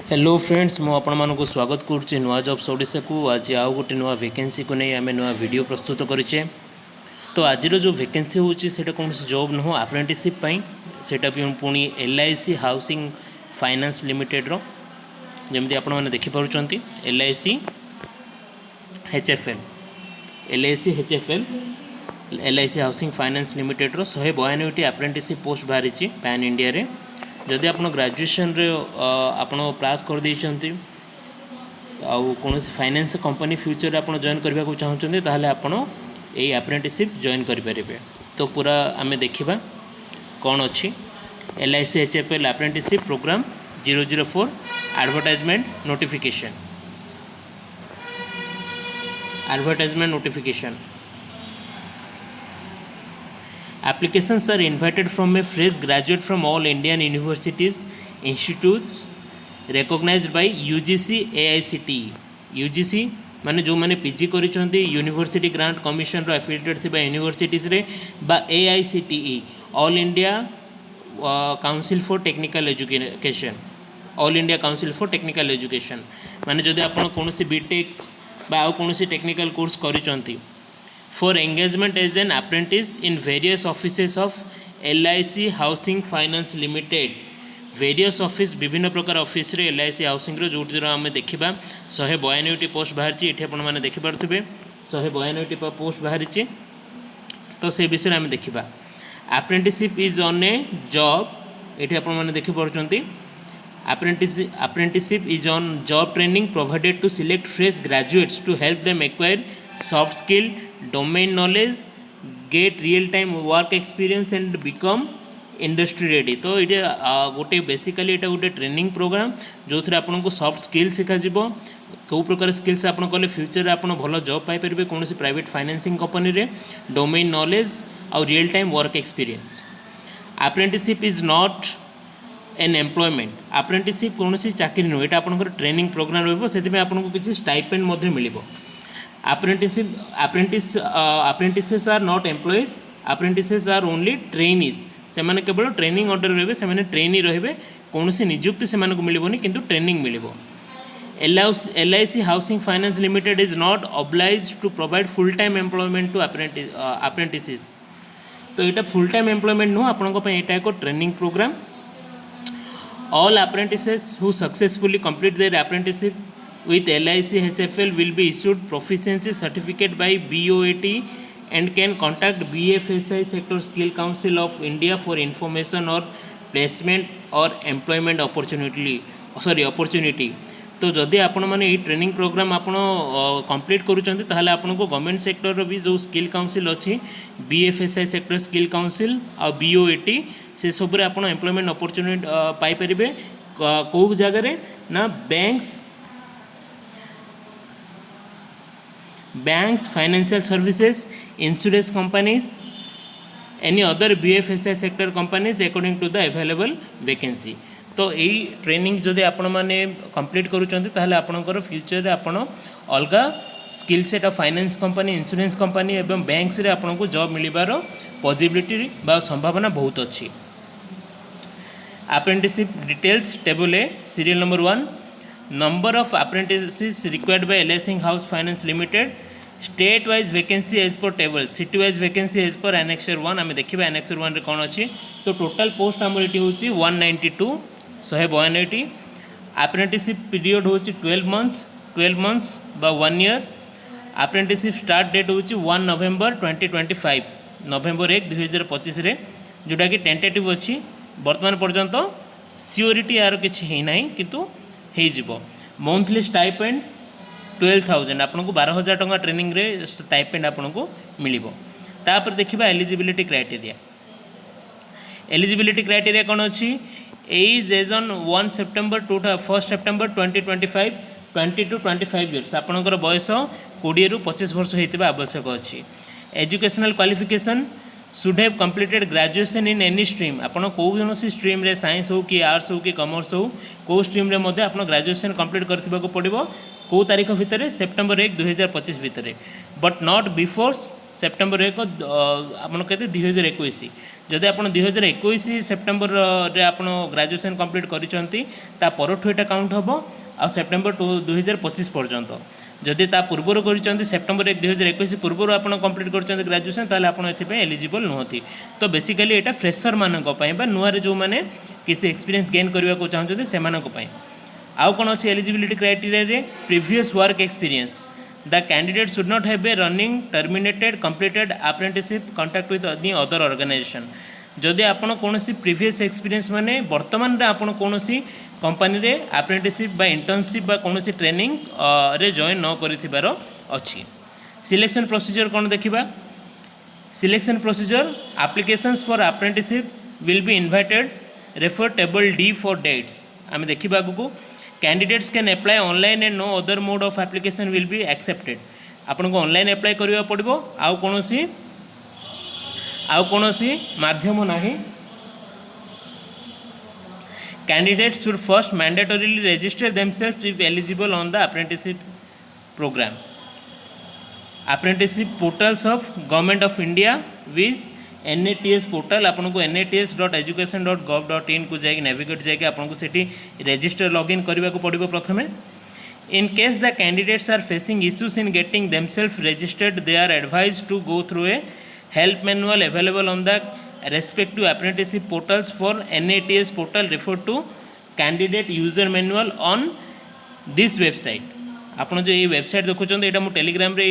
Hello friends मु आपण मानक स्वागत करुच्चे नुआ जॉब्स ओडिशा को। आज आउ गोटे नुआ वैकेंसी को नहीं आम नुआ वीडियो प्रस्तुत करें। तो आज जो वैकेंसी होची सेटा कौन जॉब नुह अप्रेंटिसशिप सेटा पुणी LIC हाउसिंग फाइनेंस लिमिटेड रो जमती आपण मैंने देखिपुंट LIC HFL LIC housing finance limited रो 192टी अप्रेंटिसशिप पोस्ट बाहरी पैन इंडिया रे। जदि आप ग्रेजुएशन रे आपण पास कर देइछंती आउ कौन फाइनेंस कंपनी फ्यूचर रे आपण जॉइन करबा को चाहउछंती ताहले आपण एई अप्रेंटिसशिप जॉइन करि परिबे। तो पूरा आमे देखिबा कौन अच्छी LIC HFL apprenticeship program 004 advertisement notification Applications are invited from a fresh graduate from all Indian universities, institutes recognized by UGC AICTE। UGC माने जो माने PG करिसंती यूनिवर्सिटी ग्रांट कमिशन रो एफिलिएटेड थिबा यूनिवर्सिटीज रे बा AICTE all India council for technical education all India council for technical education माने जदि आपण कोनोसी बीटेक बा आ कोनोसी टेक्निकल कोर्स करिसंती for engagement as an apprentice in various offices of LIC housing finance limited. Various office विभिन्न प्रकार ऑफिस रे LIC हाउसिंग रो जोटी आम देखा 192टी पोस्ट बाहरी ये आपण मैंने देखिपे 192टी पोस्ट बाहरी। तो से विषय आम देखा apprenticeship is on a job ये आपण मैंने देखिपुंट apprenticeship is on job training provided to select fresh graduates to help them acquire soft skill domain knowledge get real time work experience and become industry ready। तो ये गोटे basically ये गोटे training programme जो थे आपको सॉफ्ट स्किल शिखा कौ प्रकार स्किल्स आप कले फ्यूचर आप भल जॉब पाइपर कौन प्राइवेट फाइनेंसिंग कंपनी रे डोमेन नॉलेज और real time work experience. Apprenticeship is not an employment apprenticeship कौन चाकरी नुह ये आप ट्रेनिंग प्रोग्राम रही आपको किसी stipend mill. apprentices are not employees, apprentices are only trainees। से माने केवल ट्रेनिंग अंडर रहे से माने ट्रेनी रहे कौन सी नियुक्ति से मिलबनी किंतु ट्रेनिंग मिलिबो। LIC housing finance limited is not obliged to provide full time employment to apprentices. तो यहाँ फुल टाइम एम्प्लॉयमेंट नुह आपंप एक training program. All apprentices who successfully complete their apprenticeship with LIC HFL will be issued proficiency certificate by BOAT and can contact BFSI Sector Skill Council of India for information or placement or employment opportunity। तो जदि आपण मैंने ये training programme आपण complete करूछंती ताहले आपनको government sector भी जो skill council अच्छी BFSI सेक्टर स्किल काउंसिल और BOAT से सब आपण एम्प्लॉयमेंट अपॉर्चुनिटी पाई परिबे। को जगह ना banks financial services insurance companies any other BFSI sector companies according to the available vacancy. तो यही ट्रेनिंग जदि आपण माने कंप्लीट करूछंती ताहले आपणकर फ्यूचर रे आपण अलगा skill set of finance company insurance company एवं बैंक्स रे आपनको जॉब मिलिबार पॉसिबिलिटी बा संभावना बहुत अच्छी। Apprenticeship details table A serial number 1 number of apprentices required by LIC house finance limited state wise vacancy as per table city wise vacancy as per annexure 1 आम देखा एनेक्सर 1 रे कौन अच्छी। तो टोटाल पोस्ट आमर ये हूँ 192 192। अप्रेंटिसशिप पीरियड हूँ 12 मंथ्स बा 1 ईयर। अप्रेंटिसशिप स्टार्ट डेट हूँ 1 नवेम्बर 2025 नवेम्बर 1 2025 जोटा कि टेंटेटिव अच्छी बर्तमान पर्यंत सियोरिटी यार किसी ना किंतु हो। मंथली स्टाइपेंड 12,000 आपको 12,000 टंका ट्रेनिंग रे स्टाइपेंड आपको मिल। तापर देखा एलिजिबिलिटी क्राइटेरिया। एलिजिबिलिटी क्राइटेरिया कौन अच्छी age age on 1 September 2025 20 to 25 years आपणकर बयस 20 ରୁ 25 वर्ष होता आवश्यक अच्छी। Educational qualification should have completed graduation in any stream आपन कौन सी स्ट्रीम रे साइंस हो कि आर्ट्स हो कि कॉमर्स हो कौ स्ट्रीम रे मध्य आपन ग्रेजुएशन कंप्लीट करथिबाको पड़िबो कौ तारीख भितर सेप्टेम्बर 1 2025 भितर बट नॉट बिफोर सेप्टेम्बर 1 आपन केते 2021 जदि आप 2021 सेप्टेम्बर रे आप ग्रेजुएशन कंप्लीट करिसंती ता परठु एटा काउंट हबो आ सेप्टेम्बर 2025 पर्यंत जदि ता पूर्वर करिसंती सेप्टेम्बर 1 2021 पूर्वर आप कंप्लीट करिसंती ग्रेजुएशन ताले आप एथिपे एलिजिबल नुहति। तो बेसिकली एटा फ्रेशर मानक पई बा नुआरे जो माने किसी एक्सपीरियंस गेन करबा को चाहउछथि से मानक पई। आउ कोन अछि एलिजिबिलिटी क्राइटेरिया रे previous work experience the candidate should not have a running terminated completed apprenticeship contact with any other organisation जदि आपण कोनोसी प्रीवियस एक्सपीरियंस माने वर्तमान रे आपण कोनोसी कंपनी रे अप्रेंटिसशिप बा इंटर्नशिप बा कोनोसी ट्रेनिंग रे जॉइन न करिथिबार अछि। सिलेक्शन प्रोसीजर कोन देखिबा selection procedure applications for apprenticeship will be invited refer table D for dates आम देखा आगू candidates can apply online and no other mode of application will be accepted आपन को ऑनलाइन अप्लाई करबा पड़िबो आउ कोनोसी माध्यम नाही। Candidates should first mandatorily register themselves if eligible on the apprenticeship programme apprenticeship portals of government of India viz NATS portal आपन को nats.education.gov.in को जाके नेविगेट जाके आपन को सेठी रजिस्टर लॉगिन करबा को पड़िबो प्रथमे। In case the candidates are facing issues in getting themself registered they are advised to go through a help manual available on the respective apprenticeship portals for NATS portal refer to candidate user manual on this website आपन जो ये website देखुं यहाँ मुझे Telegram रे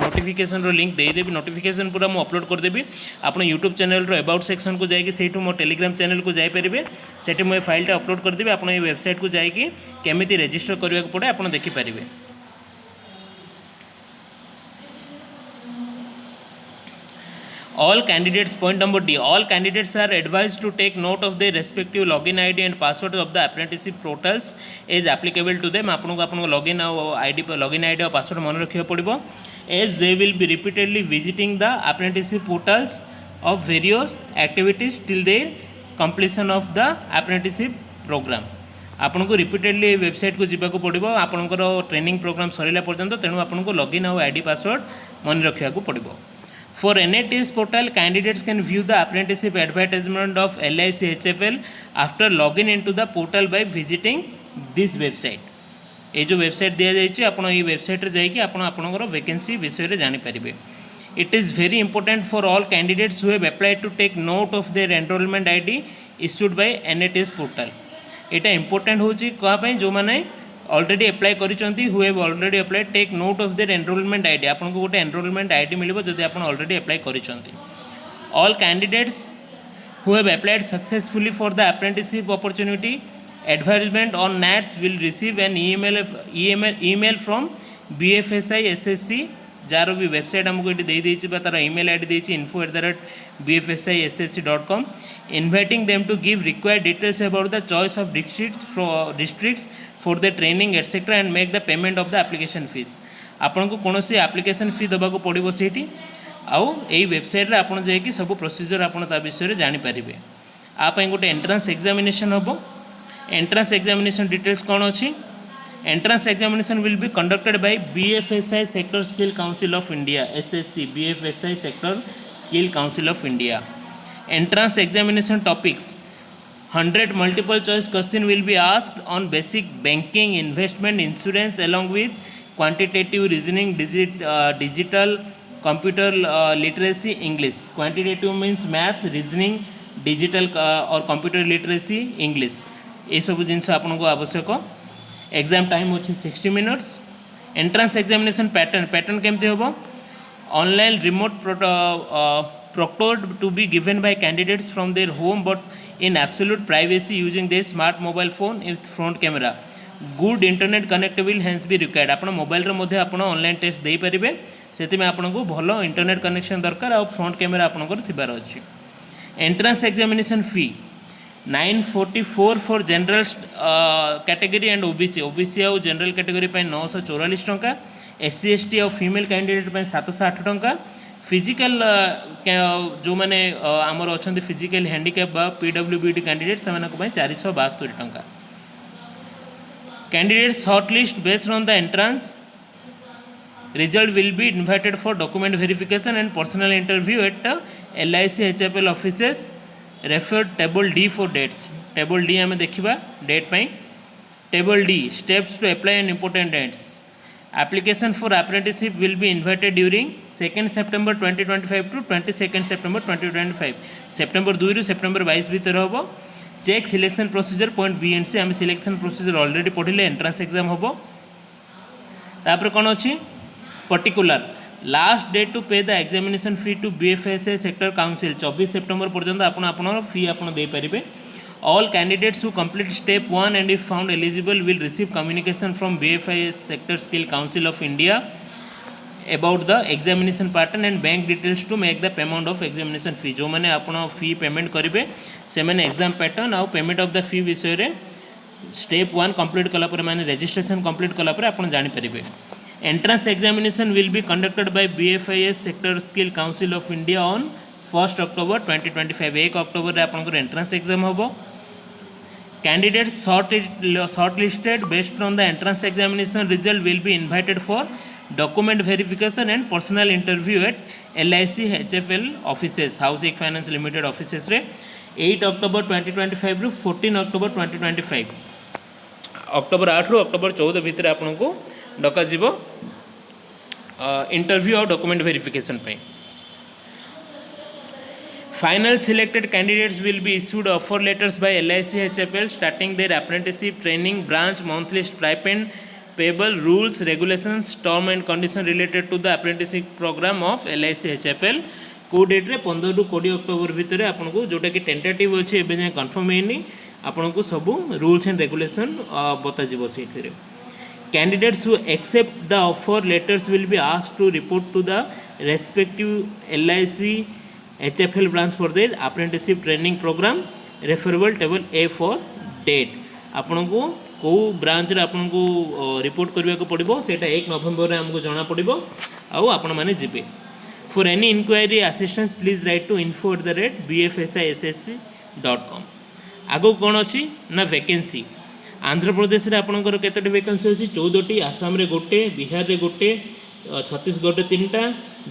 notification रो link देदेवी notification पूरा मुझे अपलोड करदेवी आप यूट्यूब चैनल रो अबाउट सेक्शन को जाकि सेठू मो टेलीग्राम चैनल को जाइपारे सेठी मुझे फाइलटा अपलोड करदेवी आप ये वेबसाइट को जाकि केमी रजिस्टर करने को पड़े आप देखिपारे। All candidates point number D all candidates are advised to take note of their respective login ID and password of the apprenticeship portals as applicable to them आपन को login ID और password मन रखियो पड़िबो as they will be repeatedly visiting the apprenticeship portals of various activities till their completion of the apprenticeship program आपन को repeatedly website को जीवा को पड़िबो आपनकर ट्रेनिंग प्रोग्राम सरीला पर्यंत तेणु आपन को लॉगिन और आईडी पासवर्ड मन रखिया को पड़िबो। For NATS portal, candidates can view the apprenticeship advertisement of LIC HFL after login into the portal by visiting this website. ये जो वेबसाइट दिया जाइए आप वेबसाइट रे जाइए आपणकर वैकेंसी विषय में जानीपारे। It is very important for all candidates who have applied to take note of their enrolment ID issued by NATS portal. यहाँ इंपोर्टेंट होची कहाँ जो मैंने ऑलरेडी अप्लाई करिसंती who have already apply take note of their enrolment ID आपन को गोटे enrolment ID मिलिबो जदि आपन ऑलरेडी अप्लाई करिसंती। All candidates who have applied successfully for the apprenticeship opportunity advertisement on NATS will receive an email from BFSI SSC जार भी website आमको ये देती तार ईमेल आईडी देती info@bfsissc.com inviting them to give required details about the choice of districts for the training etcetera and make the payment of the application fees आपन को कौन सी एप्लिकेशन फी देवा को पड़ो से आउ यही वेबसाइट रे आपन जाकि सब प्रोसीजर आपन ता विषय जानीपारे। आप गोटे एंट्रांस एग्जामिनेशन हम एंट्रांस एग्जामिनेशन डिटेल्स कौन अच्छी entrance examination will be conducted by BFSI sector skill council of India SSC BFSI sector skill council of India. Entrance examination topics 100 multiple choice question will be asked on basic banking, investment, insurance along with quantitative reasoning, digital, computer literacy, English. Quantitative means math, reasoning, digital और computer literacy, English. ये सब जिनस आपको आवश्यक। Exam time अच्छी 60 minutes. Entrance examination pattern केमती हम online remote proctored to be given by candidates from their home but in absolute privacy using their smart mobile phone with front camera. Good internet connect will hence be required. आपण mobile रे मध्ये आपण online test देई परिबे सेति में आपण को भलो इंटरनेट कनेक्शन दरकार और फ्रंट कैमरा आपण को थिबार अछि। Entrance examination fee 944 for general category and OBC और जनरल कैटेगरी पे 944 टंका SC ST और फीमेल कैंडिडेट पे 708 टंका फिजिकल जो मैंने आमर अच्छा फिजिकल हैंडिकैप PWBD कैंडिडेट से 472 टंका। Candidates hot list based on the entrance Result will be invited for document verification and personal interview at LIC HFL offices. Refer table D for dates. Table D आम देखा date pi. Table D steps to apply and important dates. Application for apprenticeship will be invited during 2nd September 2025 to 22nd September 2025. September 2 रु September 22 भीतर हम. Check selection procedure point B and C आम selection procedure already पढ़ले. Entrance exam हम. तापर कौन अच्छी particular last date to pay the examination fee to BFSI sector council 24 September पर्यंत आपन फी आपन दे पारिबे. All candidates who complete step 1 and if found eligible will receive communication from BFSI Sector Skill Council of India about the examination pattern and bank details to make the payment of examination fee. जो मैंने आपन fee payment करेंगे से मैंने exam pattern आउ payment of the fee विषय रे step 1 complete कला पर माने रजिस्ट्रेशन कंप्लीट कला पर आपन जानि परिबे. Entrance examination will be conducted by BFSI Sector Skill Council of India on 1st October 2025. 1 October रे आपन एंट्रेंस एग्जाम होबो. Candidates shortlisted based on the entrance examination result will be invited for document verification and personal interview at LIC HFL offices, Housing Finance Limited offices रे 8 October 2025 रु 14 October 2025. October 8 रु October 14 भितर आपन को डका जीवो interview और document verification पे. Final selected candidates will be issued offer letters by LIC HFL starting their apprenticeship training branch monthly stipend payable rules regulations term and condition related to the apprenticeship program of LIC HFL. को date रे 15 रु 20 October भितर आपन को जोटा कि tentative अछि एबे जे कंफर्म हेनी आपन को सब रूल्स एंड रेगुलेशन बता जिवो सेथिरे. Candidates who accept the offer letters will be asked to report to the respective LIC HFL branch for their apprenticeship training program. Referable table A for date. आपन को कौ branch रे आपन को report करबा को पड़िबो सेटा 1 नवंबर रे हमको जाना पड़िबो आउ आपन माने जिबे. For any inquiry assistance please write to info@bfsissc.com. आगो कोन अछि ना वैकेंसी. आंध्र प्रदेश रे आपनकर केतटी वैकेंसी अछि 14टी. आसाम रे गोटे, बिहार रे गोटे, छत्तीसगढ़ रे 3टा,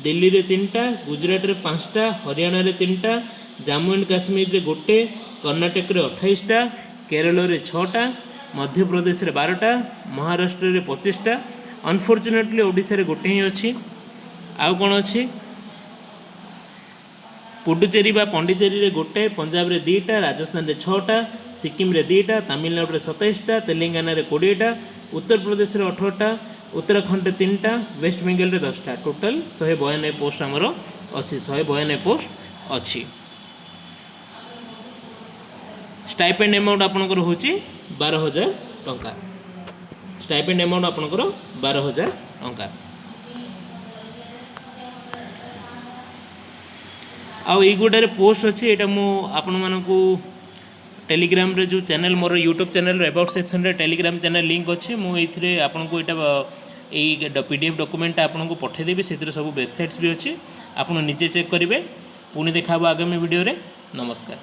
दिल्ली रे 3टा, गुजरात रे 5टा, हरियाणा रे 3टा, जम्मू एंड काश्मीर रे गोटे, कर्नाटक रे 28टा, केरल रे 6टा, मध्य प्रदेश रे 12टा, महाराष्ट्र रे 25टा. अनफॉर्चुनेटली ओडिशा रे गोटे ही अछि. आउ कोन अछि पुडुचेरी बा पंडिचेरी रे गोटे, पंजाब रे 2टा, राजस्थान रे 6टा, सिक्किम रे 2टा, तमिलनाडु रे 27टा, तेलंगाना रे 20टा, उत्तर प्रदेश रे 18टा, उत्तराखंड रे 3टा, वेस्ट बेंगल रे 10टा. टोटल 192 पोस्ट आमर अच्छी 192 पोस्ट अच्छी. स्टाइपेंड अमाउंट आपनकर होची 12,000 टंका. स्टाइपेंड अमाउंट आपनकर 12,000 टंका. आउ ई गोटे पोस्ट अच्छी एटा मु आपण मानकू टेलीग्राम रे जो channel more YouTube channel about section रे टेलीग्राम चैनल लिंक अच्छी मुझे आपन को यहाँ यही PDF डॉक्यूमेंट आपन को पठेदेवी से सब वेबसाइट्स भी अच्छी आप निजे चेक करेंगे. पुणी देखा आगामी वीडियो रे. नमस्कार.